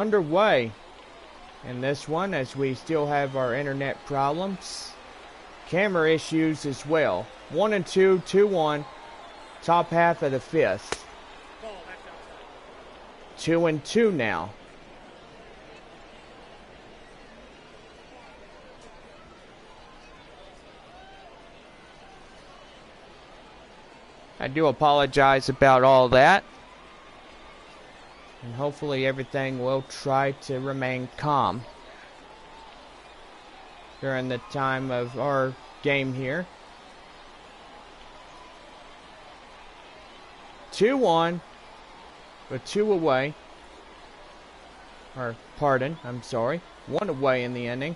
underway in this one, as we still have our internet problems, camera issues as well. 1 and 2, 2-1, top half of the fifth. 2 and 2 now. I do apologize about all that. And hopefully everything will try to remain calm during the time of our game here. 2-1, but 2 away. Or, pardon, I'm sorry. 1 away in the inning.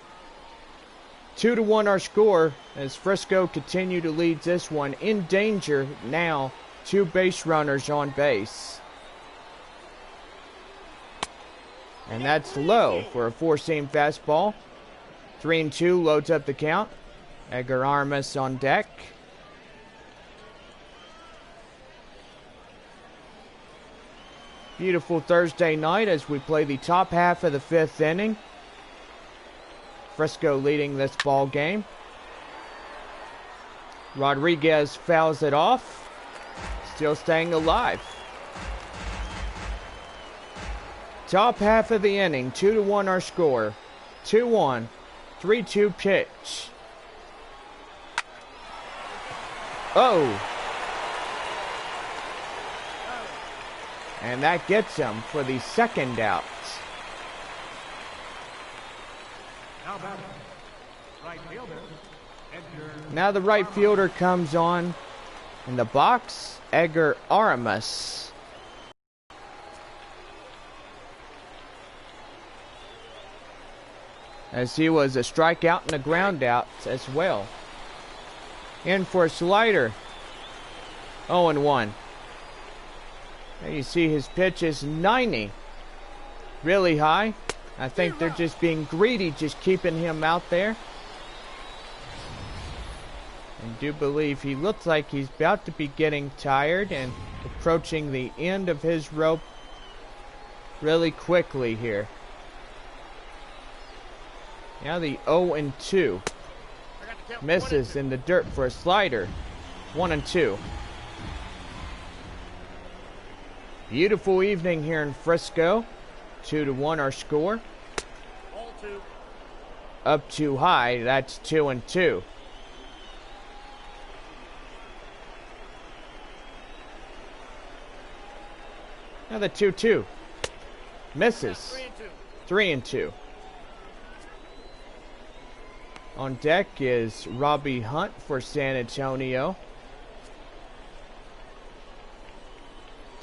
2-1 our score as Frisco continue to lead this one. In danger now, 2 base runners on base. And that's low for a 4-seam fastball. 3 and 2 loads up the count. Edgar Armas on deck. Beautiful Thursday night as we play the top half of the 5th inning. Frisco leading this ball game. Rodriguez fouls it off. Still staying alive. Top half of the inning, 2-1 our score. 2-1, 3-2 pitch. Oh! And that gets him for the second out. Now the right fielder comes on in the box, Edgar Aramis. As he was a strikeout and a ground out as well. In for a slider. 0-1. Now you see his pitch is 90. Really high. I think they're just being greedy, just keeping him out there. And do believe he looks like he's about to be getting tired and approaching the end of his rope really quickly here. Now the 0-2. Misses in the dirt for a slider. 1-2. Beautiful evening here in Frisco. 2-1 our score. Up too high, that's 2-2. Now the 2-2. Misses. 3-2. On deck is Robbie Hunt for San Antonio.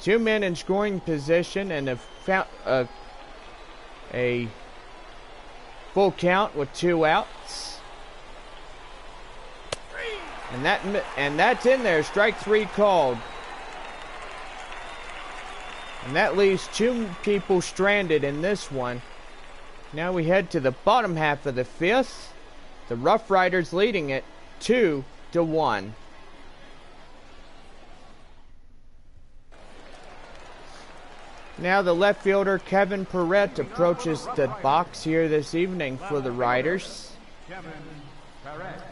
2 men in scoring position and a full count with 2 outs. And that's in there. Strike 3 called. And that leaves 2 people stranded in this one. Now we head to the bottom half of the 5th. The RuffRiders leading it 2-1. Now the left fielder Kevin Perrette approaches the box here this evening for the Riders.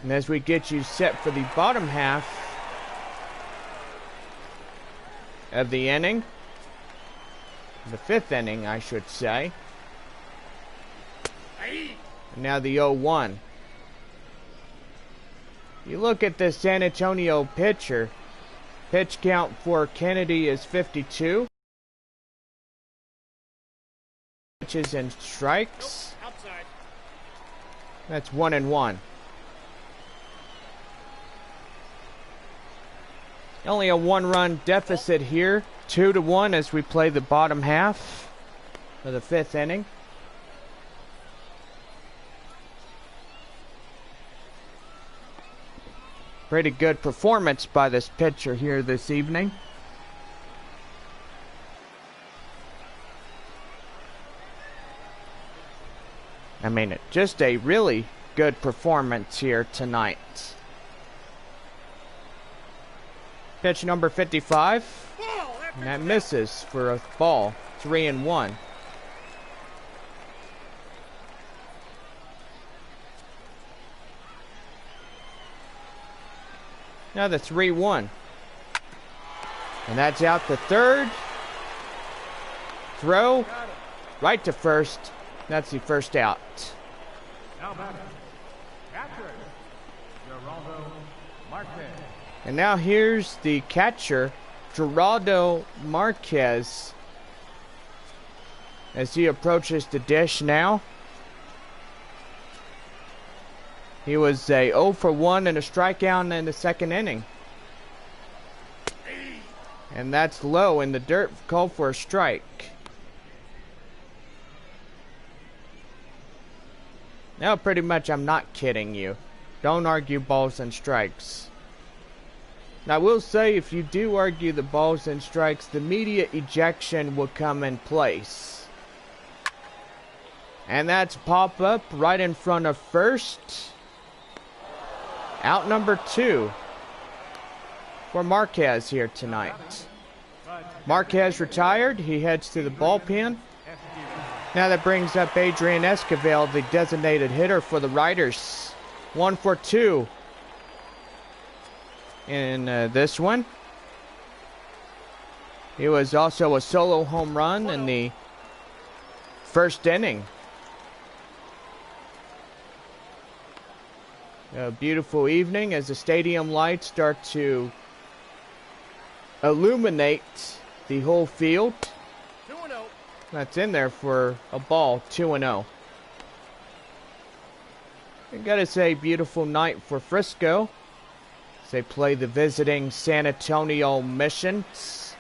And as we get you set for the bottom half of the inning, the 5th inning I should say. And now the 0-1. You look at the San Antonio pitcher. Pitch count for Kennedy is 52. Pitches and strikes. That's 1-1. Only a 1-run deficit here. 2-1 as we play the bottom half of the 5th inning. Pretty good performance by this pitcher here this evening. I mean, just a really good performance here tonight. Pitch number 55. And that misses for a ball. 3-1. Now the 3-1. And that's out the third. Throw. Right to first. That's the first out. And now here's the catcher, Geraldo Marquez, as he approaches the dish now. He was a 0 for 1 and a strikeout in the second inning. And that's low in the dirt, called for a strike. Now pretty much I'm not kidding you. Don't argue balls and strikes. Now I will say, if you do argue the balls and strikes, the immediate ejection will come in place. And that's pop up right in front of first. Out number 2 for Marquez here tonight. Marquez retired. He heads to the bullpen. Now that brings up Adrian Esquivel, the designated hitter for the Riders. 1 for 2 in this one. He was also a solo home run in the first inning. A beautiful evening as the stadium lights start to illuminate the whole field. 2-0. That's in there for a ball. 2-0. I gotta say, beautiful night for Frisco as they play the visiting San Antonio Missions.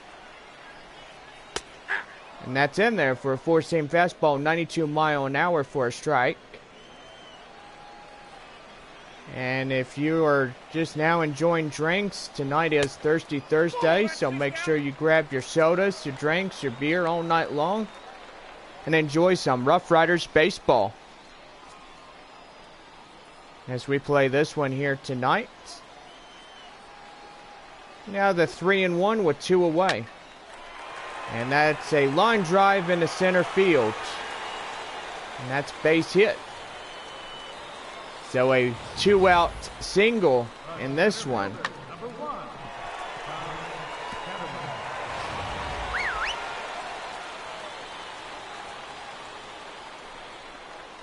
And that's in there for a four-seam fastball, 92 mile an hour for a strike. And if you are just now enjoying drinks, tonight is Thirsty Thursday, so make sure you grab your sodas, your drinks, your beer all night long, and enjoy some RuffRiders baseball as we play this one here tonight. Now the 3-1 with 2 away. And that's a line drive into center field. And that's base hit. So a 2-out single in this one.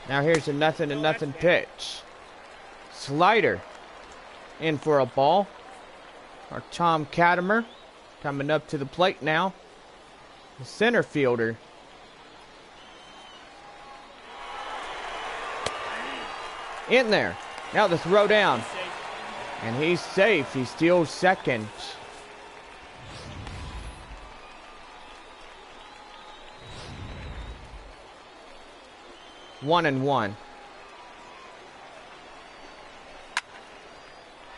Now here's a 0-0 pitch. Slider in for a ball. Our Tom Katimer coming up to the plate now. The center fielder. In there. Now the throw down. And he's safe. He steals second. One and one.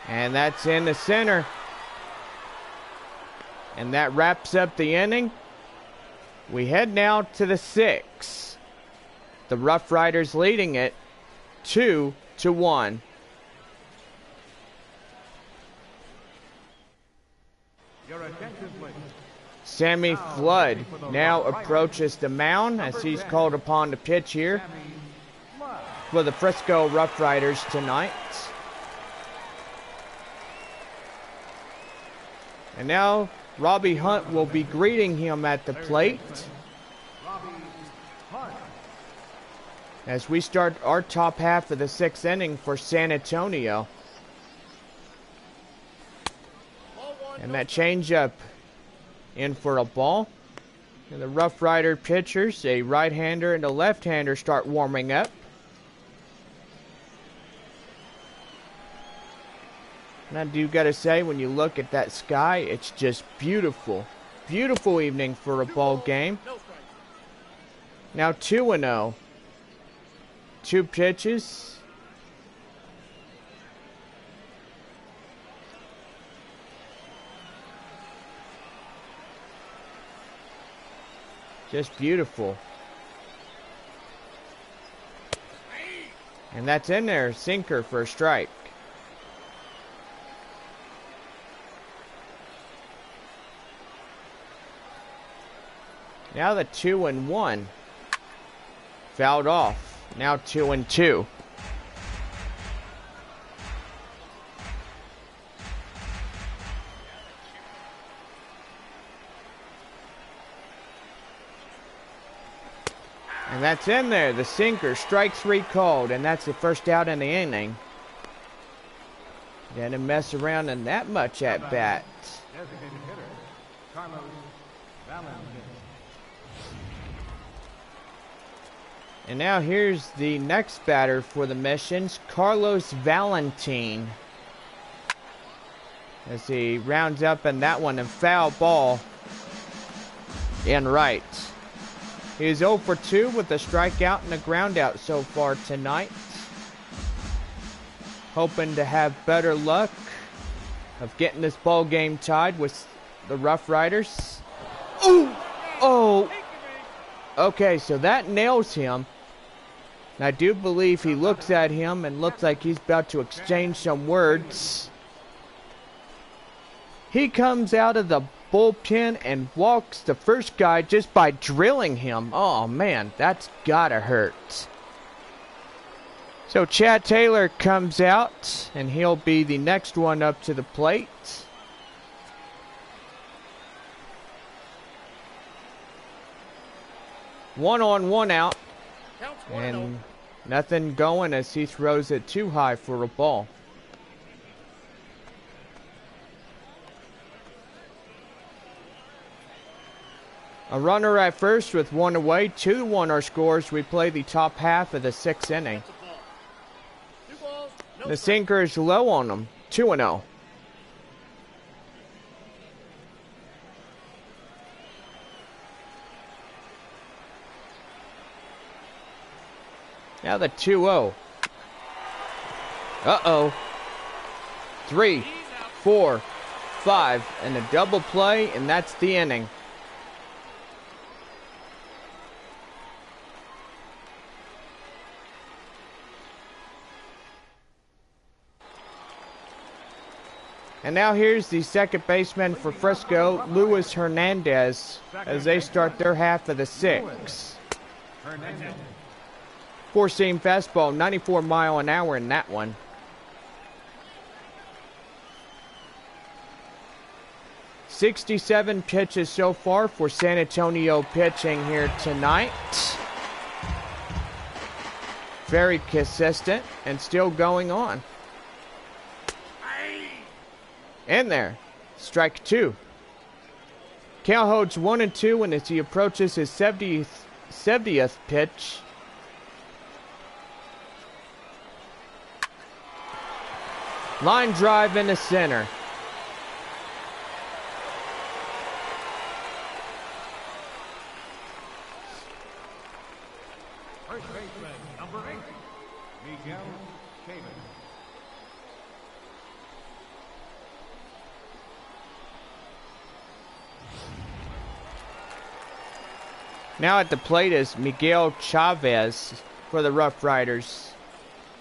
And that's in the center. And that wraps up the inning. We head now to the 6th. The RuffRiders leading it 2-1. Sammy Flood now approaches the mound as he's called upon to pitch here for the Frisco RuffRiders tonight. And now Robbie Hunt will be greeting him at the plate as we start our top half of the 6th inning for San Antonio. And that changeup in for a ball. And the RuffRider pitchers, a right-hander and a left-hander, start warming up. And I do gotta say, when you look at that sky, it's just beautiful. Beautiful evening for a ball game. Now 2-0. 2 pitches. Just beautiful. And that's in there. Sinker for a strike. Now the 2-1. Fouled off. Now 2-2. And that's in there. The sinker. Strike 3 called. And that's the first out in the inning. Didn't mess around in that much at bat. And now here's the next batter for the Missions, Carlos Valentin. As he rounds up in that one, and foul ball in right. He is 0 for 2 with a strikeout and a ground out so far tonight. Hoping to have better luck of getting this ball game tied with the RuffRiders. Ooh! Oh! Okay, so that nails him. And I do believe he looks at him and looks like he's about to exchange some words. He comes out of the bullpen and walks the first guy just by drilling him. Oh man, that's gotta hurt. So Chad Taylor comes out and he'll be the next one up to the plate. One on, one out. And nothing going as he throws it too high for a ball. A runner at first with 1 away, 2-1 our scores. We play the top half of the 6th inning. The sinker is low on them, 2-0. Now the 2-0. Uh-oh. 3, 4, 5, and a double play, and that's the inning. And now here's the second baseman for Frisco, Luis Hernandez, as they start their half of the 6th. Four-seam fastball, 94 mile an hour in that one. $67 pitches so far for San Antonio pitching here tonight. Very consistent and still going on. In there. Strike 2. Cal holds 1-2 and as he approaches his 70th pitch. Line drive in the center. First baseman, number 8, Miguel Chavez. Now at the plate is Miguel Chavez for the RuffRiders.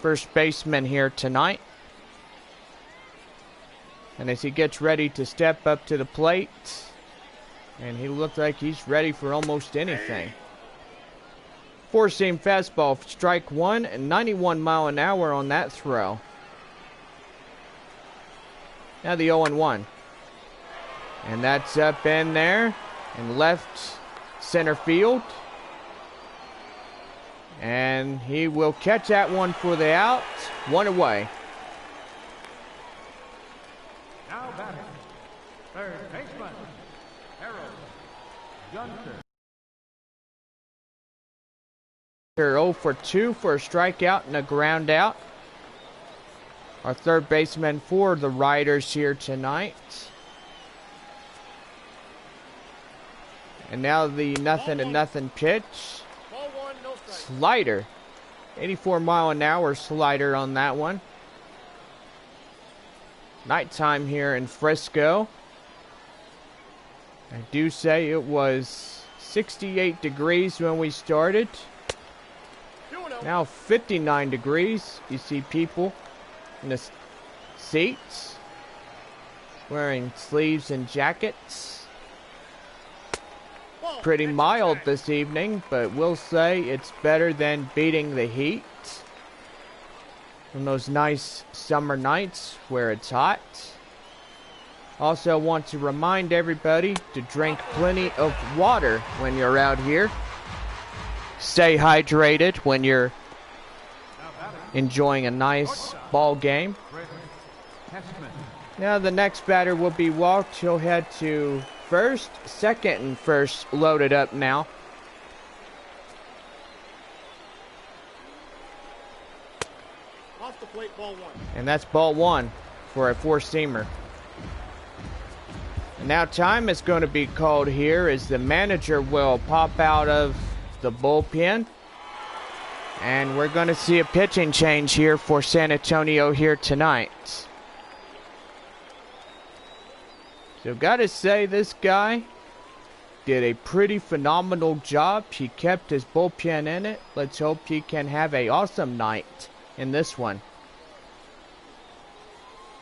First baseman here tonight. And as he gets ready to step up to the plate, and he looks like he's ready for almost anything. Four-seam fastball, strike 1, and 91 mile an hour on that throw. Now the 0-1. And that's up in there, in left center field. And he will catch that one for the out, 1 away. Now batting, third baseman, Harold Johnson. 0 for 2 for a strikeout and a ground out. Our third baseman for the Riders here tonight. And now the 0-0 pitch. Slider. 84 mile an hour slider on that one. Nighttime here in Frisco. I do say it was 68 degrees when we started. Now 59 degrees. You see people in the seats wearing sleeves and jackets. Pretty mild this evening, but we'll say it's better than beating the heat from those nice summer nights where it's hot. Also want to remind everybody to drink plenty of water when you're out here. stay hydrated when you're enjoying a nice ball game. Now the next batter will be walked. He'll head to first, second, and first loaded up now. Off the plate, ball one. And that's ball one for a four-seamer. And now time is going to be called here as the manager will pop out of the bullpen. And we're going to see a pitching change here for San Antonio here tonight. So gotta say, this guy did a pretty phenomenal job. He kept his bullpen in it. Let's hope he can have an awesome night in this one.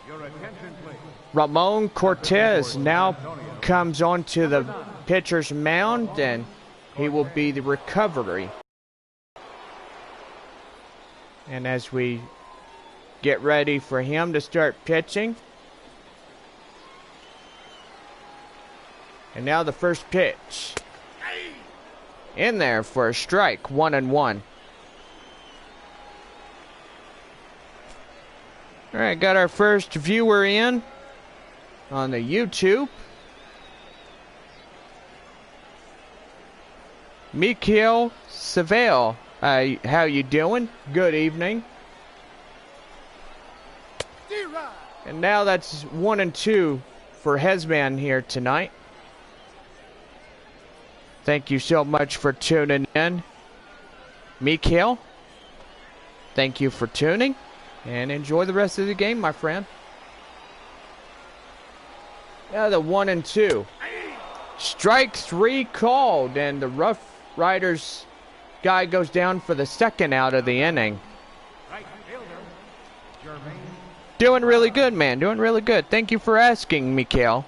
Your attention, please. Ramon Cortez now comes onto the pitcher's mound, and he will be the recovery. And as we get ready for him to start pitching. And now the first pitch. In there for a strike, 1-1. All right, got our first viewer in on the YouTube. Mikael Seville, how you doing? Good evening. And now that's 1-2 for Hezman here tonight. Thank you so much for tuning in, Mikael. Thank you for tuning, and enjoy the rest of the game, my friend. Now the 1-2. Strike three called, and the RuffRiders guy goes down for the second out of the inning. Right fielder, Jermaine. Doing really good, man. Doing really good. Thank you for asking, Mikael.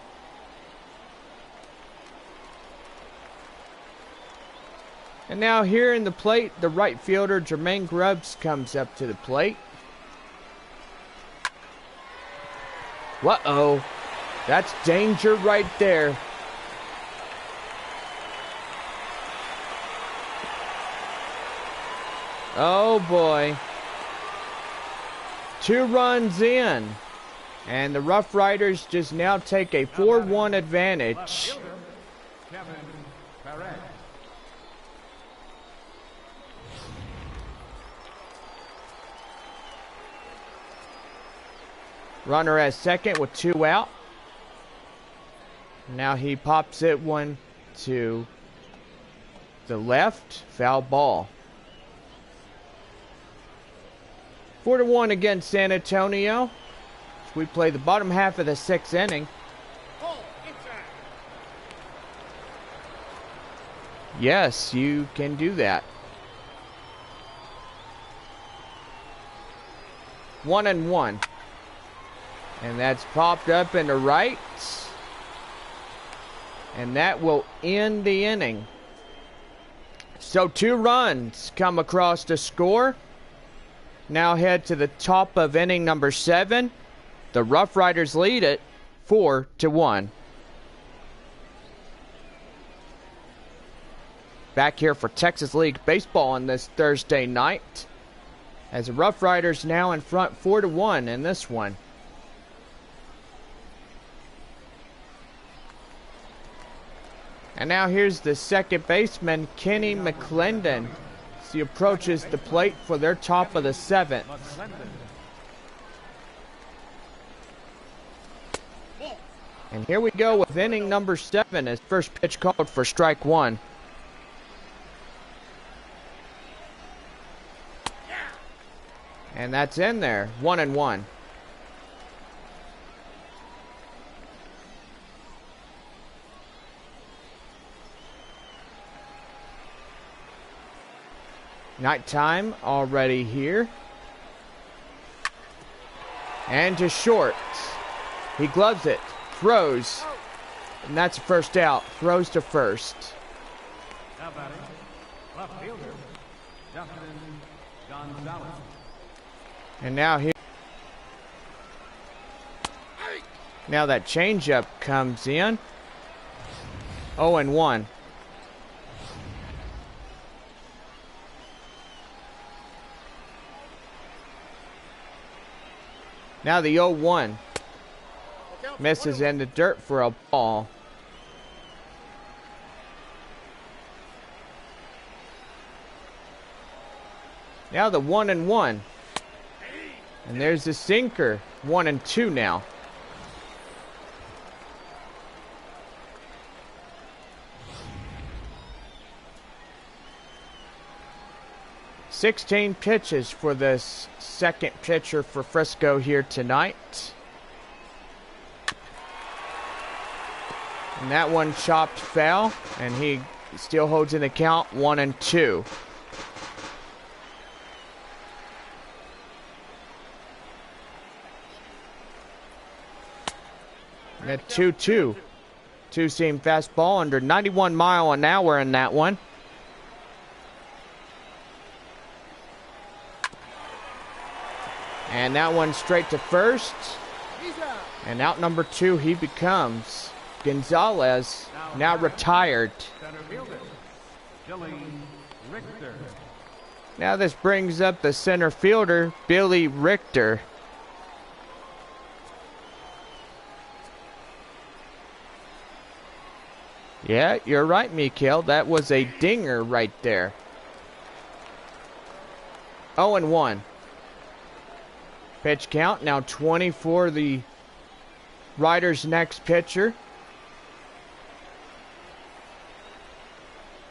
And now here in the plate, the right fielder, Jermaine Grubbs, comes up to the plate. Uh-oh. That's danger right there. Oh, boy. 2 runs in. And the RuffRiders just now take a 4-1 advantage. Kevin Perez. Runner at second with 2 out. Now he pops it one to the left. Foul ball. 4-1 against San Antonio. So we play the bottom half of the 6th inning. Yes, you can do that. 1-1. And that's popped up into right. And that will end the inning. So 2 runs come across to score. Now head to the top of inning number 7. The RuffRiders lead it 4-1. Back here for Texas League Baseball on this Thursday night. As the RuffRiders now in front 4-1 in this one. And now here's the second baseman, Kenny McClendon, as he approaches the plate for their top of the 7th. And here we go with inning number 7 as first pitch called for strike 1. And that's in there, 1-1. Nighttime already here. And to short. He gloves it. Throws. And that's a first out. Throws to first. Now batting, left fielder, Justin Gonzalez. And now here. Now that changeup comes in. 0-1. Now the 0-1 misses in the dirt for a ball. Now the 1-1. And there's the sinker. 1-2 now. "16 pitches for this second pitcher for Frisco here tonight. And that one chopped foul, and he still holds in the count 1-2. At 2-2. Two-seam fastball under 91 mile an hour in that one. And that one straight to first. And out number 2 he becomes. Gonzalez, now retired. Now this brings up the center fielder, Billy Richter. Yeah, you're right, Mikael. That was a dinger right there. 0-1. Pitch count, now 20 for the Riders' next pitcher.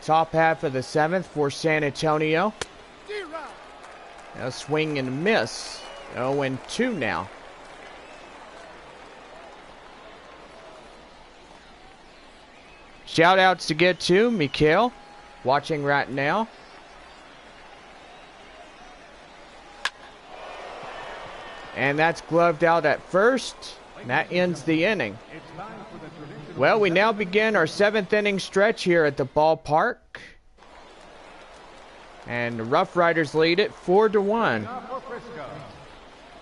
Top half of the 7th for San Antonio. Now swing and a miss. 0-2 now. Shout outs to get to Mikael, watching right now. And that's gloved out at first. And that ends the inning. Well, we now begin our 7th inning stretch here at the ballpark. And the RuffRiders lead it 4-1.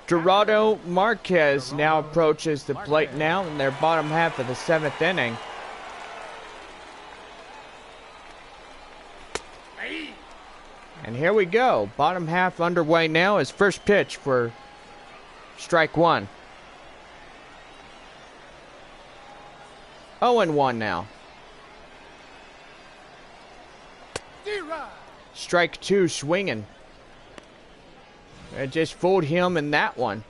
Gerardo Marquez now approaches the plate now in their bottom half of the 7th inning. And here we go. Bottom half underway now is first pitch for strike 1. 0-1 now. Strike 2 swinging. I just fooled him in that one.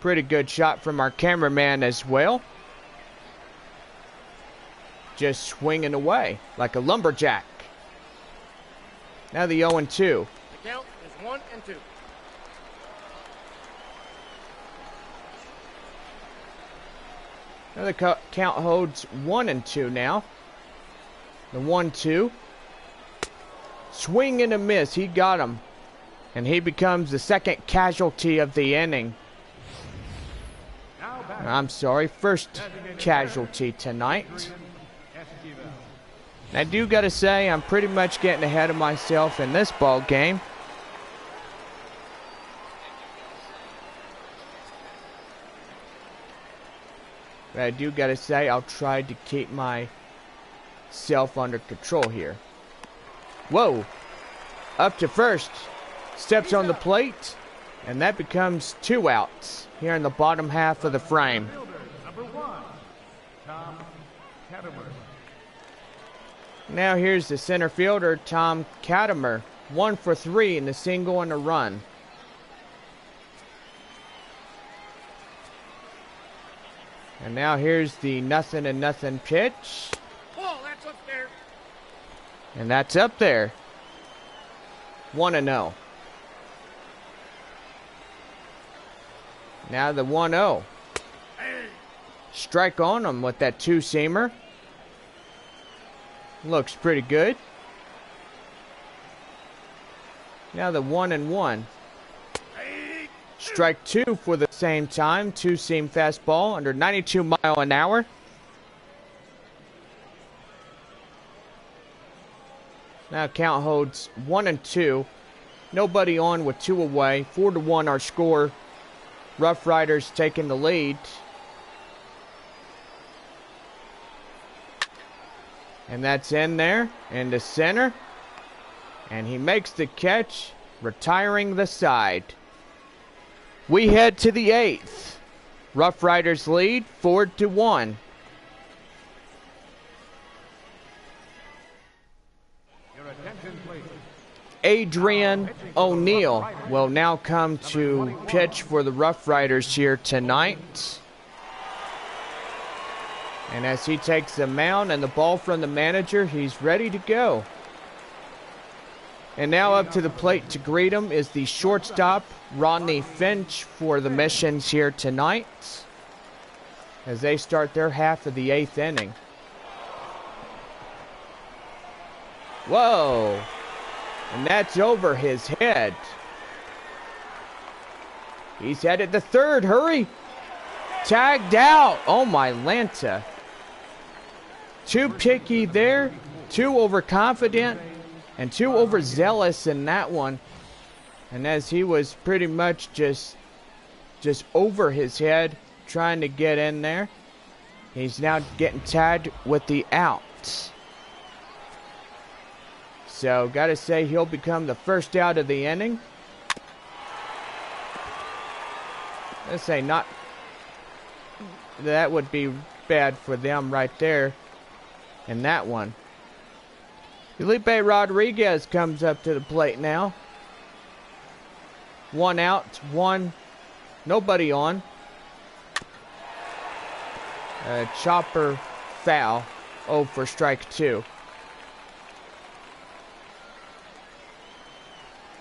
Pretty good shot from our cameraman as well. Just swinging away like a lumberjack. Now the 0-2. The count is 1-2. Now the count holds 1-2 now. The 1-2. Swing and a miss. He got him. And he becomes the second casualty of the inning. I'm sorry, first casualty tonight. And I do gotta say, I'm pretty much getting ahead of myself in this ball game. But I do gotta say, I'll try to keep myself under control here. Whoa! Up to first. Steps on the plate. And that becomes 2 outs here in the bottom half of the frame. Now here's the center fielder, Tom Katimer. 1 for 3 in the single and a run. And now here's the 0-0 pitch. Oh, that's up there. And that's up there. 1-0. Now the 1-0. Strike on him with that 2-seamer. Looks pretty good. Now the 1-1. Strike 2 for the same time. 2-seam fastball under 92 mile an hour. Now count holds 1-2. Nobody on with 2 away. 4-1 our score. RuffRiders taking the lead. And that's in there, in the center. And he makes the catch. retiring the side. We head to the 8th. RuffRiders lead 4-1. Your attention, please. Adrian O'Neill will now come to pitch for the RuffRiders here tonight. And as he takes the mound and the ball from the manager, he's ready to go. And now up to the plate to greet him is the shortstop, Rodney Finch, for the Missions here tonight, as they start their half of the 8th inning. Whoa! And that's over his head. He's headed to third. Hurry! Tagged out. Oh my Lanta. Too picky there. Too overconfident. And too overzealous in that one. And as he was pretty much just over his head trying to get in there, he's now getting tagged with the out. So, gotta say, he'll become the first out of the inning. Let's say not. That would be bad for them right there in that one. Felipe Rodriguez comes up to the plate now. 1 out, nobody on. Chopper foul. Oh, for strike 2.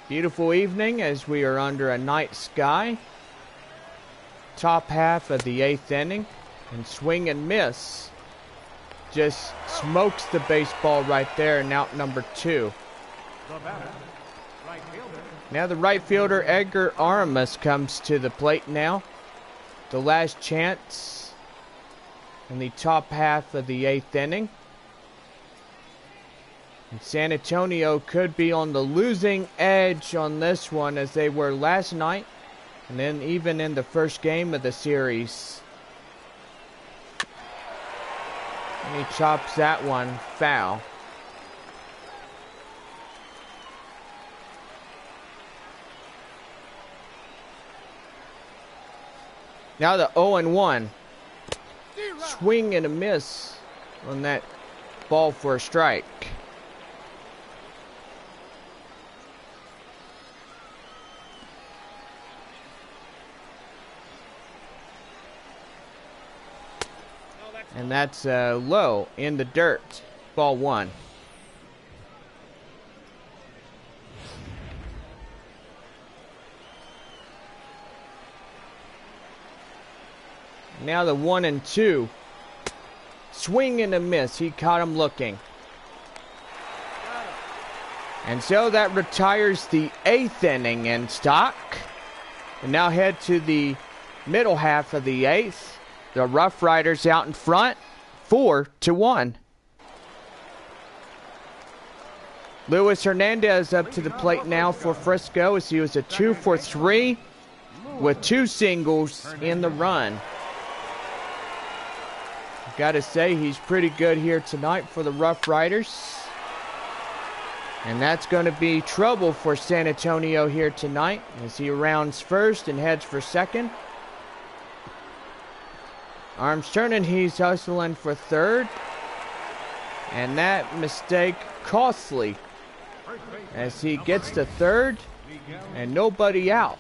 Beautiful evening as we are under a night sky. Top half of the 8th inning. And swing and miss. Just smokes the baseball right there in out number 2. The batter, right fielder. Now the right fielder Edgar Aramis comes to the plate now. The last chance in the top half of the 8th inning. And San Antonio could be on the losing edge on this one as they were last night. And then even in the first game of the series. And he chops that one foul. Now the 0-1. Swing and a miss on that ball for a strike. And that's low in the dirt. Ball 1. Now the 1-2. Swing and a miss. He caught him looking. And so that retires the 8th inning in stock. And now head to the middle half of the 8th. The RuffRiders out in front, 4-1. Luis Hernandez up to the plate now for Frisco as he was a 2 for 3 with 2 singles in the run. Gotta say, he's pretty good here tonight for the RuffRiders. And that's going to be trouble for San Antonio here tonight as he rounds first and heads for second. Arms turning, he's hustling for third. And that mistake costly as he gets to third and nobody out.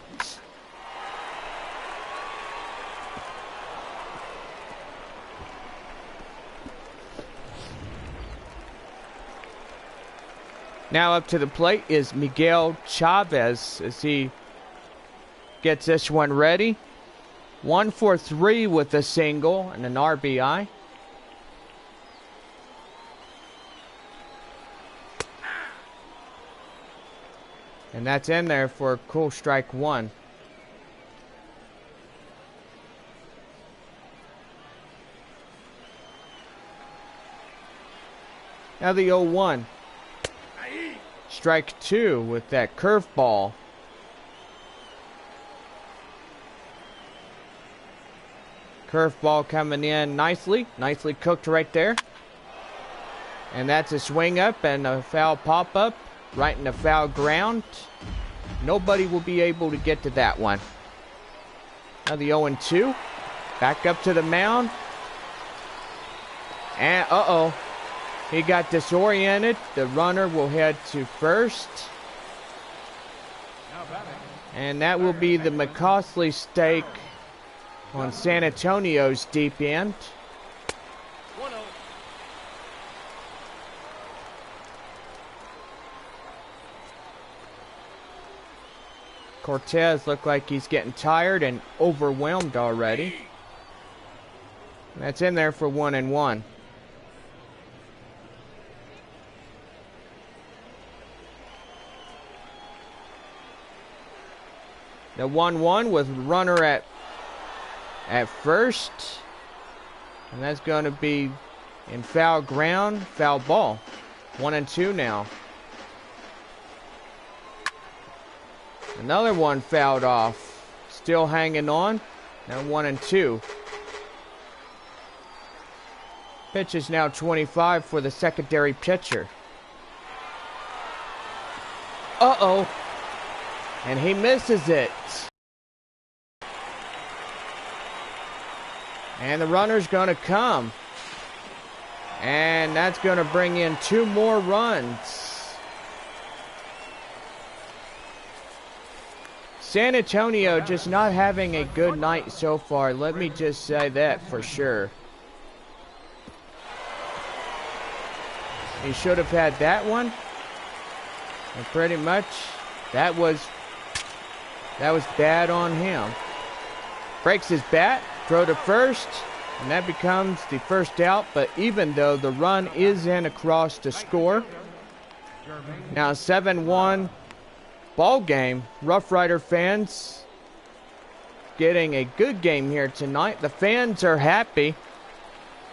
Now up to the plate is Miguel Chavez as he gets this one ready. 1 for 3 with a single and an RBI. And that's in there for a cool strike 1. Now the 0-1. Strike 2 with that curveball. Curveball coming in nicely. Nicely cooked right there. And that's a swing up and a foul pop up right in the foul ground. Nobody will be able to get to that one. Now the 0-2. Back up to the mound. And, uh-oh. He got disoriented. The runner will head to first. And that will be the McCaustley stake on San Antonio's deep end. 1-0. Cortez looked like he's getting tired and overwhelmed already. That's in there for 1-1. The 1-1 with runner at first. And that's going to be in foul ground, foul ball. 1-2 now. Another one fouled off. Still hanging on. Now 1-2. Pitch is now 25 for the secondary pitcher. Uh-oh. And he misses it. And the runner's going to come. And that's going to bring in 2 more runs. San Antonio just not having a good night so far. Let me just say that for sure. He should have had that one. And pretty much that was bad on him. Breaks his bat, throw to first, and that becomes the first out. But even though the run is in across to score, now 7-1 ball game. Rough Rider fans getting a good game here tonight. The fans are happy.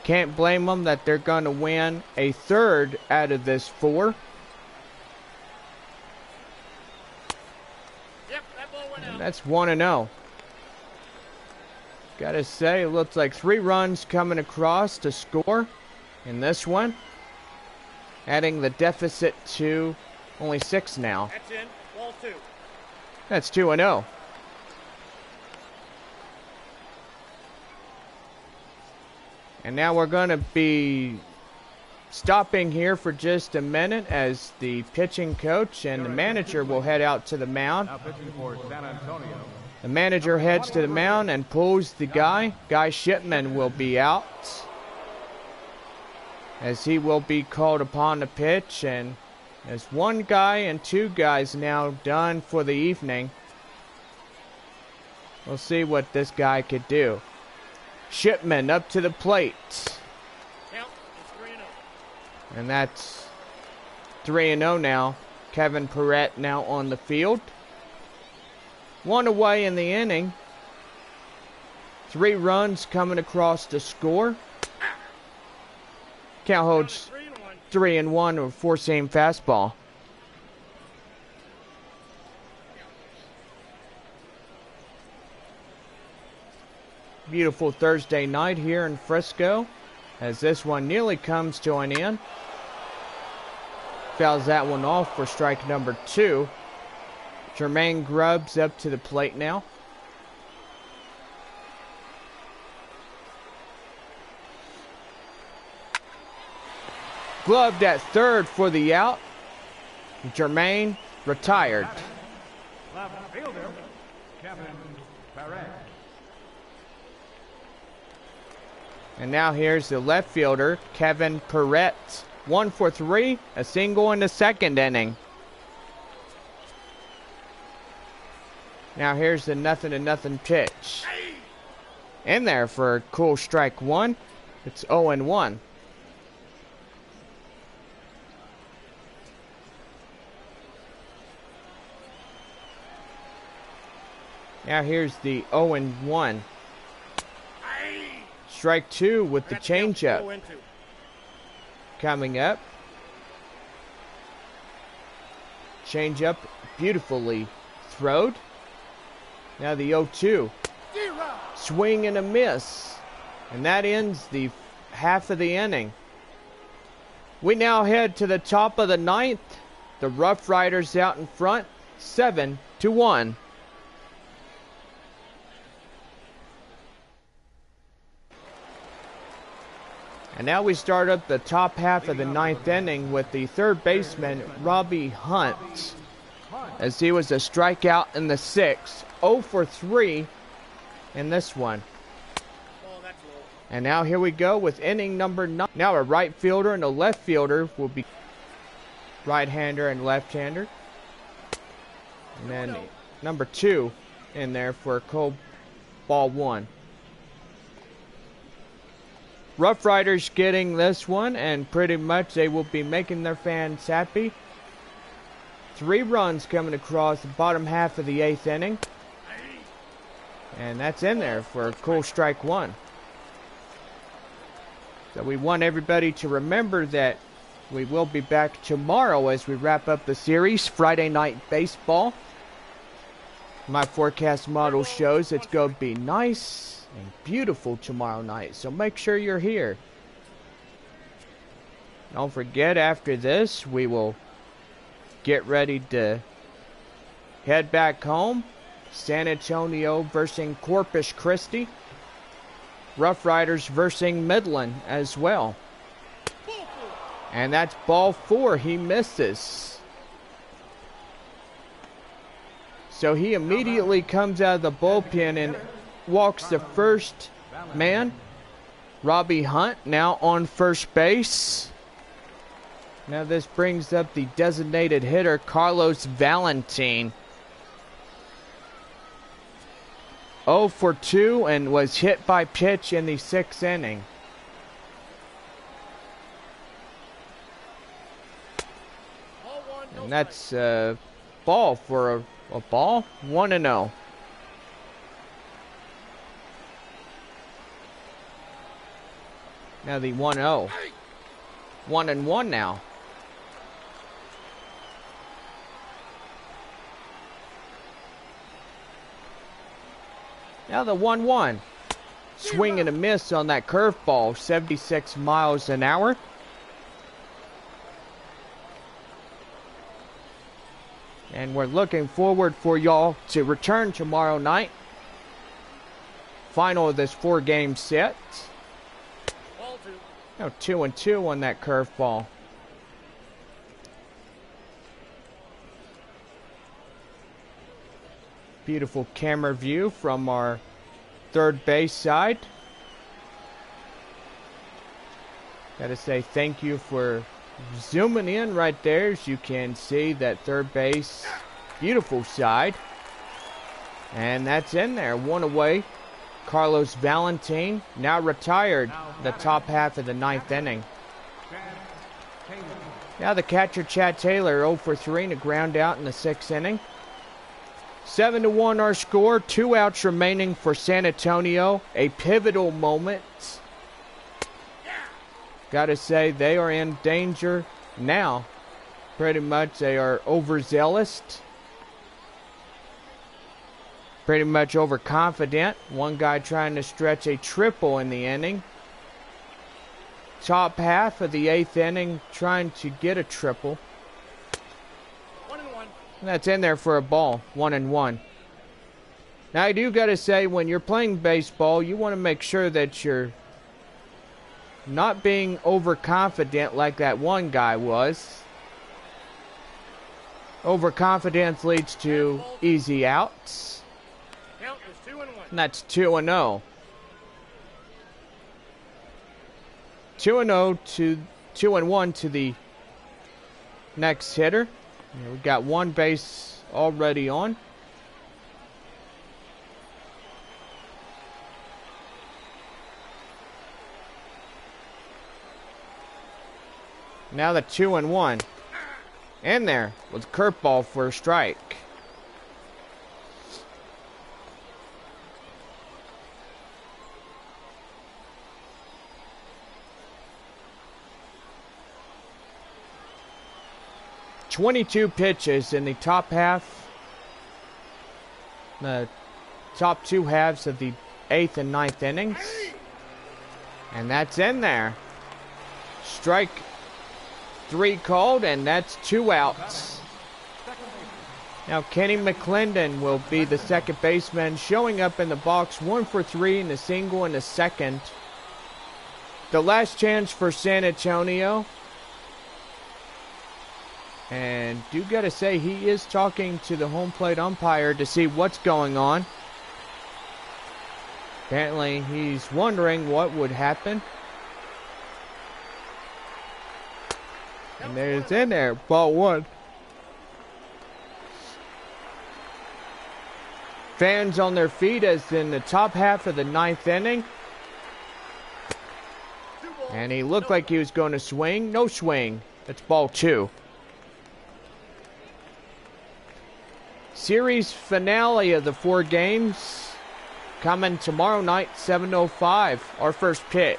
Can't blame them that they're going to win a third out of this 4. Yep, that ball went out. And that's 1-0. Gotta say, it looks like 3 runs coming across to score in this one. Adding the deficit to only 6 now. That's in. Ball 2. That's 2-0. And now we're going to be stopping here for just a minute as the pitching coach and the manager will head out to the mound. Now pitching for San Antonio. The manager heads to the mound and pulls the guy. Guy Shipman will be out, as he will be called upon to pitch. And there's 1 guy and 2 guys now done for the evening. We'll see what this guy could do. Shipman up to the plate. Count is 3-0. And that's 3-0 now. Kevin Perrette now on the field. 1 away in the inning. 3 runs coming across to score. Count holds 3-1 or 4-seam fastball. Beautiful Thursday night here in Frisco, as this one nearly comes to an end. Fouls that one off for strike number 2. Jermaine Grubbs up to the plate now. Gloved at third for the out. Jermaine retired. Left fielder, Kevin Barrett. And now here's the left fielder, Kevin Perrette. 1 for 3, a single in the second inning. Now here's the 0-0 pitch. In there for a cool strike 1. It's 0-1. Now here's the 0-1. Strike 2 with the changeup. Coming up. Changeup beautifully throwed. Now the 0-2. Swing and a miss. And that ends the half of the inning. We now head to the top of the 9th. The Rough Riders out in front, 7-1. And now we start up the top half of the ninth inning with the third baseman, Robbie Hunt, as he was a strikeout in the sixth. 0 for 3 in this one. Oh, that's low. And now here we go with inning number 9. Now a right fielder and a left fielder will be right-hander and left-hander. And then number 2 in there for cold ball 1. RuffRiders getting this one, and pretty much they will be making their fans happy. 3 runs coming across the bottom half of the 8th inning. And that's in there for a cool strike 1. So we want everybody to remember that we will be back tomorrow as we wrap up the series, Friday Night Baseball. My forecast model shows it's going to be nice and beautiful tomorrow night, so make sure you're here. Don't forget, after this we will get ready to head back home. San Antonio versus Corpus Christi, RuffRiders versus Midland as well. And that's ball 4. He misses. So he immediately comes out of the bullpen and walks the first man, Robbie Hunt, now on first base. Now this brings up the designated hitter, Carlos Valentin. 0 for 2 and was hit by pitch in the 6th inning. And that's a ball for a ball. 1-0. Now the 1-0. 1-1 now. Now the 1-1. Swing and a miss on that curveball. 76 miles an hour. And we're looking forward for y'all to return tomorrow night. Final of this 4-game set. Now 2-2 on that curveball. Beautiful camera view from our third base side. Gotta say thank you for zooming in right there, as you can see that third base, beautiful side. And that's in there, 1 away. Carlos Valentin, now retired, the top half of the 9th inning. Now the catcher, Chad Taylor, 0 for 3 and a ground out in the 6th inning. 7-1 our score, 2 outs remaining for San Antonio. A pivotal moment. Gotta say, they are in danger now. Pretty much they are overzealous. Pretty much overconfident. One guy trying to stretch a triple in the inning. Top half of the 8th inning trying to get a triple. 1-1. And that's in there for a ball. 1-1. Now I do gotta say, when you're playing baseball, you want to make sure that you're not being overconfident like that one guy was. Overconfidence leads to easy outs. Count is 2-1. And that's 2-0. 2-0 to 2-1 to the next hitter. And we got 1 base already on. Now the 2-1. In there with curveball for a strike. .22 pitches in the top half. The top 2 halves of the 8th and 9th innings. And that's in there. Strike 3 called, and that's 2 outs. Now Kenny McClendon will be the second baseman, showing up in the box 1 for 3 in the single in the second. The last chance for San Antonio. And do gotta say, he is talking to the home plate umpire to see what's going on. Apparently he's wondering what would happen. And there's in there, ball 1. Fans on their feet as in the top half of the 9th inning. And he looked like he was going to swing. No swing. That's ball 2. Series finale of the 4 games coming tomorrow night, 7:05. Our first pitch.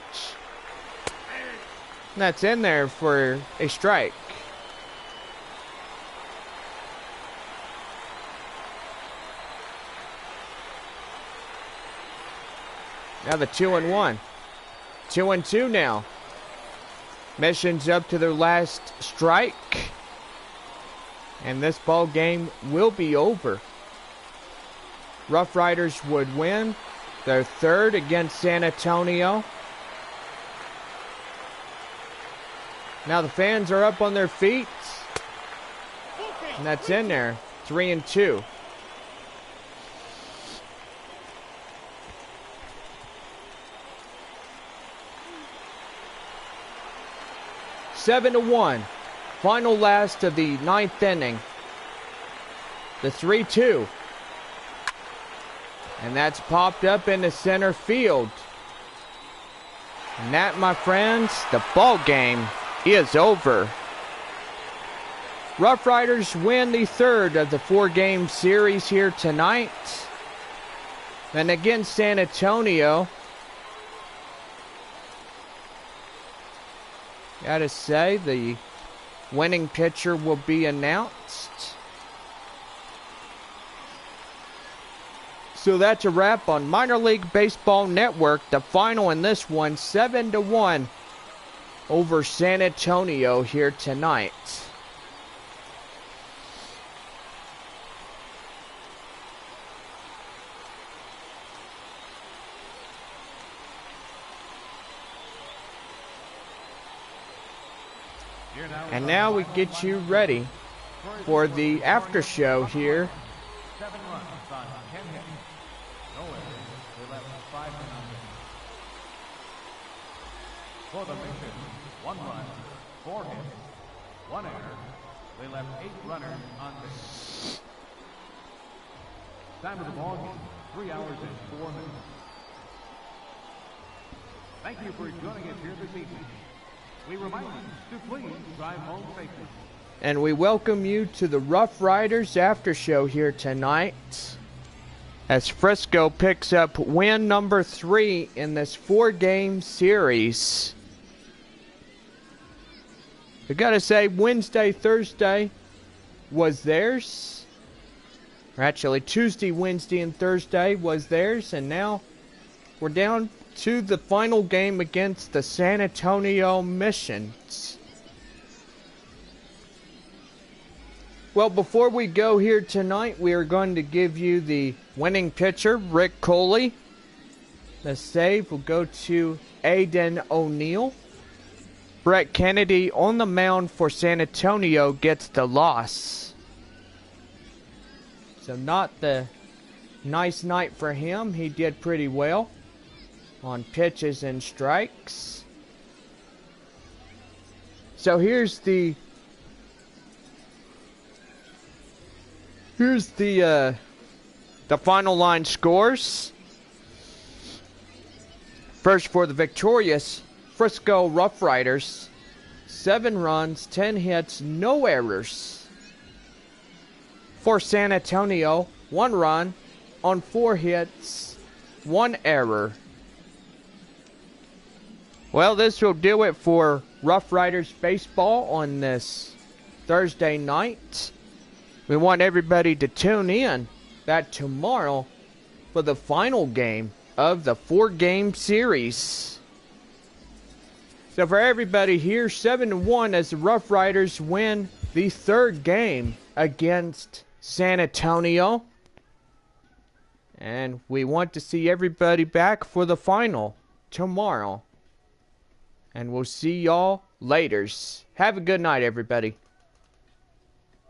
And that's in there for a strike. Now the 2-1. 2-2 now. Mission's up to their last strike. And this ball game will be over. RuffRiders would win their 3rd against San Antonio. Now the fans are up on their feet. And that's in there. 3-2. Seven to 1. Final last of the 9th inning. The 3-2. And that's popped up into center field. And that, my friends, the ball game is over. RuffRiders win the 3rd of the 4-game series here tonight. And against San Antonio, gotta say, the winning pitcher will be announced. So that's a wrap on Minor League Baseball Network. The final in this one, 7-1 over San Antonio here tonight. And now we get you ready for the after show here. 7 runs on 10 hits. No errors. They left 5 men on base. For the Mission, 1 run, 4 hits, 1 error. They left 8 runners on base. Time of the ball game, 3 hours and 4 minutes. Thank you for joining us here this evening. We remind you to please drive home safely. And we welcome you to the RuffRiders after show here tonight, as Frisco picks up win number 3 in this 4-game series. I gotta say, Wednesday, Thursday was theirs. Or actually, Tuesday, Wednesday, and Thursday was theirs. And now we're down to the final game against the San Antonio Missions. Well, before we go here tonight, we are going to give you the winning pitcher, Rick Coley. The save will go to Aiden O'Neill. Brett Kennedy on the mound for San Antonio gets the loss. So not the nice night for him. He did pretty well on pitches and strikes. So here's the final line scores. First for the victorious Frisco RuffRiders, 7 runs, 10 hits, no errors. For San Antonio, 1 run on 4 hits, 1 error. Well, this will do it for RuffRiders baseball on this Thursday night. We want everybody to tune in back tomorrow for the final game of the 4-game series. So for everybody here, 7-1 as the RuffRiders win the 3rd game against San Antonio. And we want to see everybody back for the final tomorrow. And we'll see y'all laters. Have a good night, everybody.